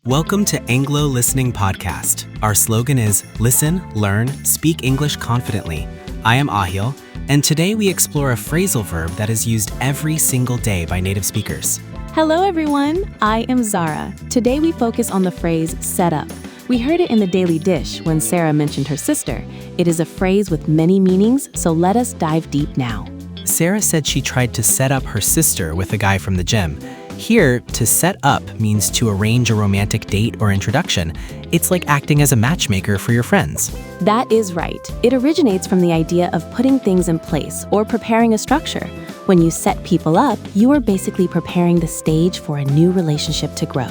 Welcome to Englo Listening Podcast. Our slogan is Listen, Learn, Speak English Confidently. I am Ahil, and today we explore a phrasal verb that is used every single day by native speakers. Hello everyone, I am Zara. Today we focus on the phrase set up. We heard it in the Daily Dish when Sarah mentioned her sister. It is a phrase with many meanings, so let us dive deep now. Sarah said she tried to set up her sister with a guy from the gym. Here, to set up means to arrange a romantic date or introduction. It's like acting as a matchmaker for your friends. That is right. It originates from the idea of putting things in place or preparing a structure. When you set people up, you are basically preparing the stage for a new relationship to grow.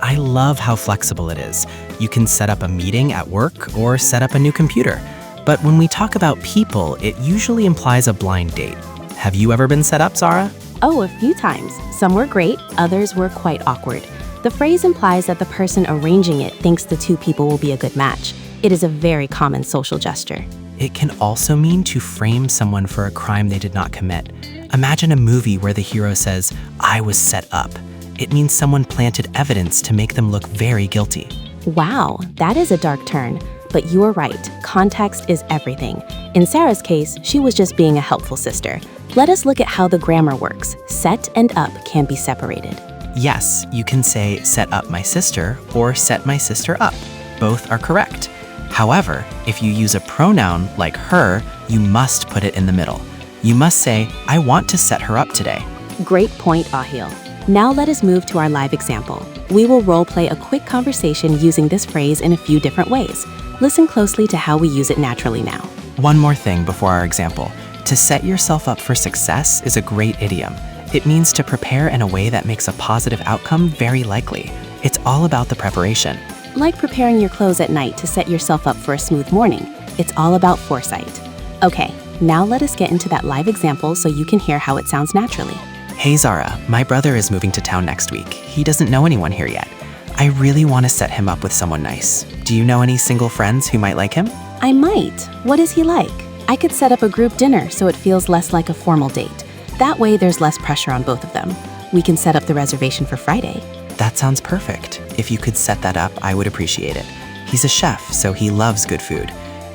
I love how flexible it is. You can set up a meeting at work or set up a new computer. But when we talk about people, it usually implies a blind date. Have you ever been set up, Zara? Oh, a few times. Some were great, others were quite awkward. The phrase implies that the person arranging it thinks the two people will be a good match. It is a very common social gesture. It can also mean to frame someone for a crime they did not commit. Imagine a movie where the hero says, "I was set up." It means someone planted evidence to make them look very guilty. Wow, that is a dark turn. But you are right, context is everything. In Sarah's case, she was just being a helpful sister. Let us look at how the grammar works. Set and up can be separated. Yes, you can say set up my sister or set my sister up. Both are correct. However, if you use a pronoun like her, you must put it in the middle. You must say, "I want to set her up today." Great point, Ahil. Now let us move to our live example. We will role-play a quick conversation using this phrase in a few different ways. Listen closely to how we use it naturally now. One more thing before our example. To set yourself up for success is a great idiom. It means to prepare in a way that makes a positive outcome very likely. It's all about the preparation. Like preparing your clothes at night to set yourself up for a smooth morning. It's all about foresight. Okay, now let us get into that live example so you can hear how it sounds naturally. Hey Zara, my brother is moving to town next week. He doesn't know anyone here yet. I really want to set him up with someone nice. Do you know any single friends who might like him? I might. What is he like? I could set up a group dinner so it feels less like a formal date. That way there's less pressure on both of them. We can set up the reservation for Friday. That sounds perfect. If you could set that up, I would appreciate it. He's a chef, so he loves good food.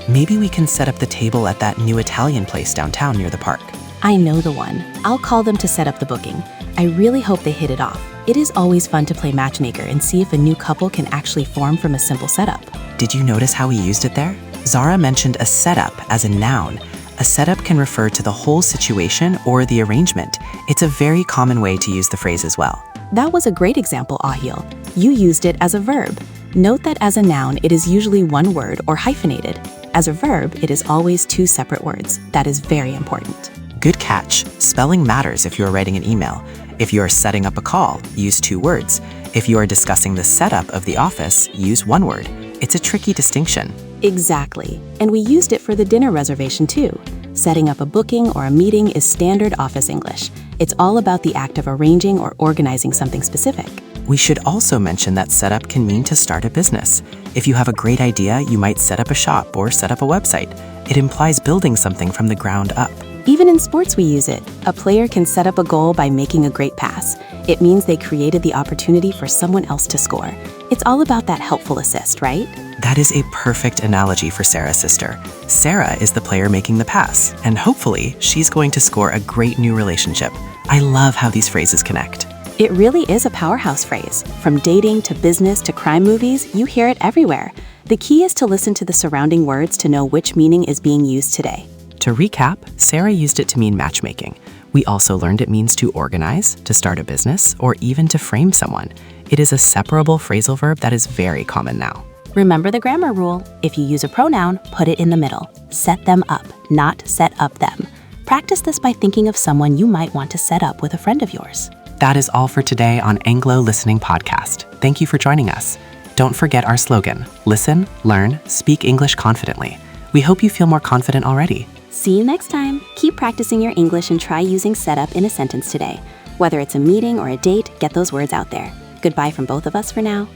Maybe we can set up the table at that new Italian place downtown near the park. I know the one. I'll call them to set up the booking. I really hope they hit it off. It is always fun to play matchmaker and see if a new couple can actually form from a simple setup. Did you notice how we used it there? Zara mentioned a setup as a noun. A setup can refer to the whole situation or the arrangement. It's a very common way to use the phrase as well. That was a great example, Ahil. You used it as a verb. Note that as a noun, it is usually one word or hyphenated. As a verb, it is always two separate words. That is very important. Good catch. Spelling matters if you are writing an email. If you are setting up a call, use two words. If you are discussing the setup of the office, use one word. It's a tricky distinction. Exactly. And we used it for the dinner reservation too. Setting up a booking or a meeting is standard office English. It's all about the act of arranging or organizing something specific. We should also mention that setup can mean to start a business. If you have a great idea, you might set up a shop or set up a website. It implies building something from the ground up. Even in sports we use it. A player can set up a goal by making a great pass. It means they created the opportunity for someone else to score. It's all about that helpful assist, right? That is a perfect analogy for Sarah's sister. Sarah is the player making the pass, and hopefully, she's going to score a great new relationship. I love how these phrases connect. It really is a powerhouse phrase. From dating to business to crime movies, you hear it everywhere. The key is to listen to the surrounding words to know which meaning is being used today. To recap, Sarah used it to mean matchmaking. We also learned it means to organize, to start a business, or even to frame someone. It is a separable phrasal verb that is very common now. Remember the grammar rule. If you use a pronoun, put it in the middle. Set them up, not set up them. Practice this by thinking of someone you might want to set up with a friend of yours. That is all for today on Englo Listening Podcast. Thank you for joining us. Don't forget our slogan, Listen, Learn, Speak English Confidently. We hope you feel more confident already. See you next time. Keep practicing your English and try using setup in a sentence today. Whether it's a meeting or a date, get those words out there. Goodbye from both of us for now.